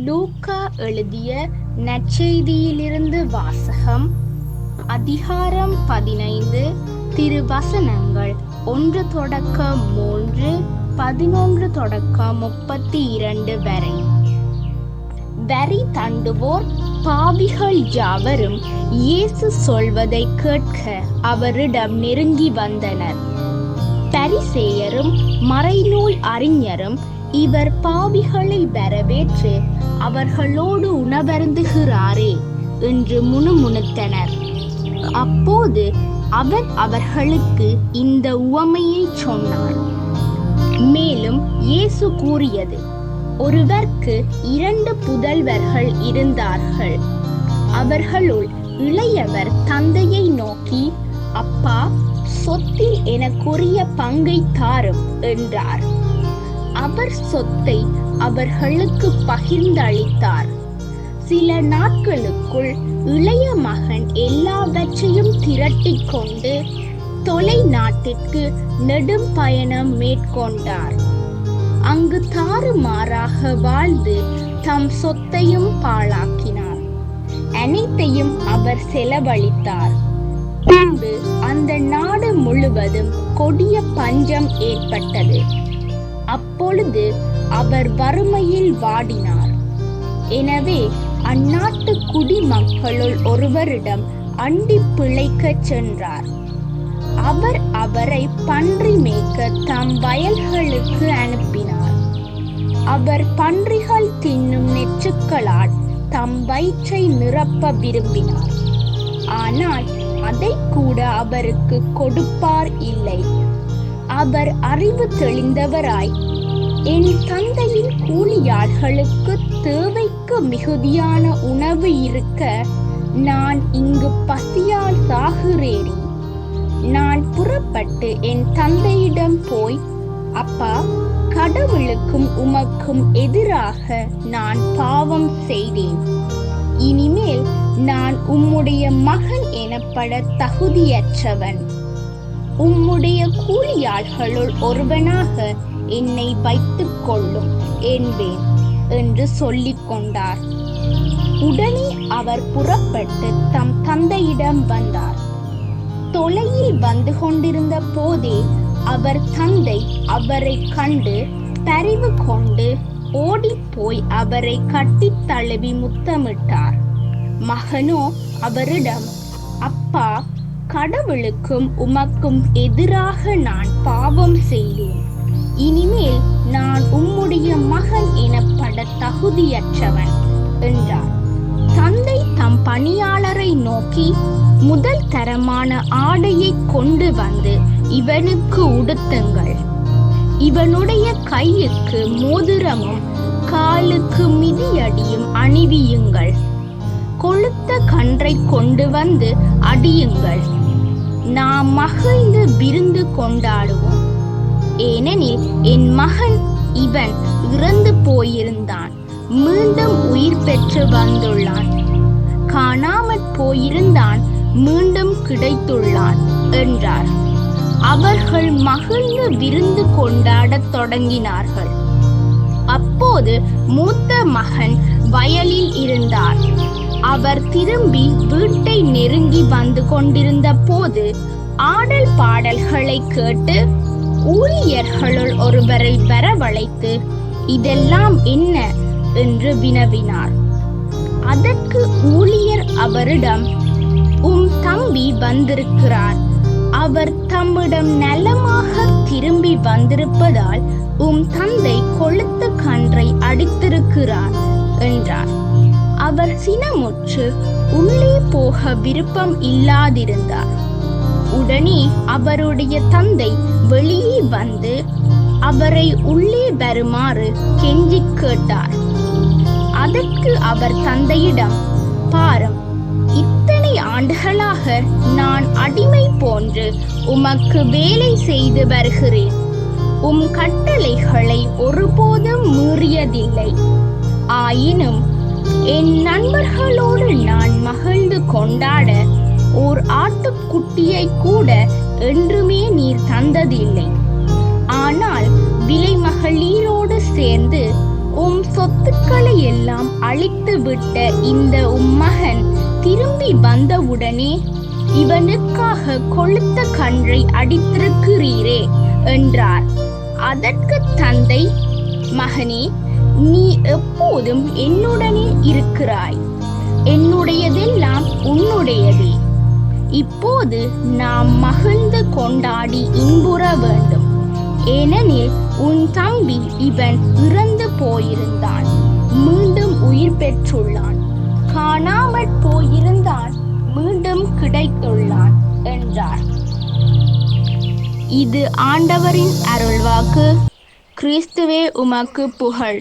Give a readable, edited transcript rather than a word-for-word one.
லூக்கா எழுதிய நற்செய்தியிலிருந்து வாசகம். அதிகாரம் 15, திருவசனங்கள் 1 தொடக்கம் 3, 11 தொடக்கம் 32 வரை. வரி தண்டுவோர் பாவிகள் யாவரும் இயேசு சொல்வதை கேட்க அவரிடம் நெருங்கி வந்தனர். பரிசேயரும் மறைநூல் அறிஞரும் இவர் பாவிகளை வரவேற்று அவர்களோடு உணவருந்துகிறாரே என்று முணுமுணுத்தனர். அப்போது அவர் அவர்களுக்கு இந்த உவமையை சொன்னார். மேலும் இயேசு கூறியது, ஒருவருக்கு 2 புதல்வர்கள் இருந்தார்கள். அவர்களுள் இளையவர் தந்தையை நோக்கி, அப்பா, சொத்தில் எனக்குரிய பங்கை தாரும் என்றார். அவர் சொத்தை அவர்களுக்கு பகிர்ந்தளித்தார். சில நாட்களுக்குள் இளைய மகன் எல்லாவற்றையும் திரட்டிக் கொண்டு தொலை நாட்டிற்கு நெடும் பயணம் மேற்கொண்டார். அங்கு தாறுமாறாக வாழ்ந்து தம் சொத்தையும் பாழாக்கினார். அனைத்தையும் அவர் செலவழித்தார். பின்பு அந்த நாடு முழுவதும் கொடிய பஞ்சம் ஏற்பட்டது. அப்பொழுது அவர் வறுமையில் வாடினார். எனவே அந்நாட்டு குடிமக்களுள் ஒருவரிடம் அண்டி பிழைக்கச் சென்றார். அவர் அவரை பன்றி மேய்க்க தம் வயல்களுக்கு அனுப்பினார். அவர் பன்றிகள் தின்னும் நெற்றுக்களால் தம் வயிற்றை நிரப்ப விரும்பினார். ஆனால் அதை கூட அவருக்கு கொடுப்பார் இல்லை. அவர் அறிவு தெளிந்தவராய், என் தந்தையின் கூலியாள்களுக்கு தேவைக்கு மிகுதியான உணவு இருக்க நான் இங்கு பசியால் சாகிறேனே. நான் புறப்பட்டு என் தந்தையிடம் போய், அப்பா, கடவுளுக்கும் உமக்கும் எதிராக நான் பாவம் செய்தேன். இனிமேல் நான் உம்முடைய மகன் எனப்பட தகுதியற்றவன். உம்முடைய கூலியாள்களுள் ஒருவனாக என்னை வைத்துக் கொள்ளும் என்பேன் என்று சொல்லிக் கொண்டார். உடனே அவர் புறப்பட்டு தம் தந்தையிடம் வந்தார். தொலையில் வந்து கொண்டிருந்த போதே அவர் தந்தை அவரை கண்டு பரிவு கொண்டு ஓடிப்போய் அவரை கட்டித் தழுவி முத்தமிட்டார். மகனோ அவரிடம், அப்பா, கடவுளுக்கும் உமக்கும் எதிராக நான் பாவம் செய்தேன். இனிமேல் நான் உம்முடைய மகன் எனப்பட தகுதியற்றவன் என்றார். தந்தை தம் பணியாளரை நோக்கி, முதல் தரமான ஆடையை கொண்டு வந்து இவனுக்கு உடுத்துங்கள். இவனுடைய கையுக்கு மோதிரமும் காலுக்கு மிதியடியும் அணிவியுங்கள். கொழுத்த கன்றை கொண்டு வந்து அடியுங்கள். நாம் மகிழ்ந்து விருந்து கொண்டாடுவோம். ஏனெனில் என் மகன் இவன் இறந்து போயிருந்தான், மீண்டும் உயிர் பெற்று வந்துள்ளான். காணாமற் போயிருந்தான், மீண்டும் கிடைத்துள்ளான் என்றார். அவர்கள் மகிழ்ந்து விருந்து கொண்டாடத் தொடங்கினார்கள். அப்போது மூத்த மகன் வயலில் இருந்தார். அவர் திரும்பி வீட்டை நெருங்கி வந்து கொண்டிருந்த போது ஆடல் பாடல்களை கேட்டு ஊழியர்களுள் ஒருவரை வரவழைத்து, இதெல்லாம் என்ன என்று வினவினார். அதற்கு ஊழியர் அவரிடம், உம் தம்பி வந்திருக்கிறார். அவர் தம்மிடம் நலமாக திரும்பி வந்திருப்பதால் உம் தந்தை கொழுத்த கன்றை அடித்திருக்கிறார் என்றார். அவர் சினமுற்று உள்ளே போக விருப்பம் இல்லாதிருந்தார். உடனே அவருடைய தந்தை வெளியே வந்து அவரை உள்ளே வருமாறு கெஞ்சி கேட்டார். அதற்கு அவர் தந்தையிடம், பாரும், இத்தனை ஆண்டுகளாக நான் அடிமை போன்று உமக்கு வேலை செய்து வருகிறேன். உம் கட்டளைகளை ஒருபோதும் மீறியதில்லை. ஆயினும் என் நண்பர்களோடு நான் மகிழ்ந்து கொண்டாட ஓர் ஆட்டுக்குட்டியை கூட என்றுமே நீர் தந்ததில்லை. ஆனால் விலை மகளிரோடு சேர்ந்து உம் சொத்துக்களை எல்லாம் அழித்து விட்ட இந்த உம்மகன் திரும்பி வந்தவுடனே இவனுக்காக கொழுத்த கன்றை அடித்திருக்கிறீரே என்றார். அதற்கு தந்தை, மகனே, நீ எப்போதும் என்னுடனே இருக்கிறாய், என்னுடையதெல்லாம் உன்னுடையதே. இப்போது நாம் மகிழ்ந்து கொண்டாடி இன்புற வேண்டும், ஏனெனில் உன் தம்பி இவன் இறந்து போயிருந்தான், மீண்டும் உயிர் பெற்றுள்ளான், காணாமற் போயிருந்தான், மீண்டும் கிடைத்துள்ளான் என்றார். இது ஆண்டவரின் அருள்வாக்கு. கிறிஸ்துவே உமக்கு புகழ்.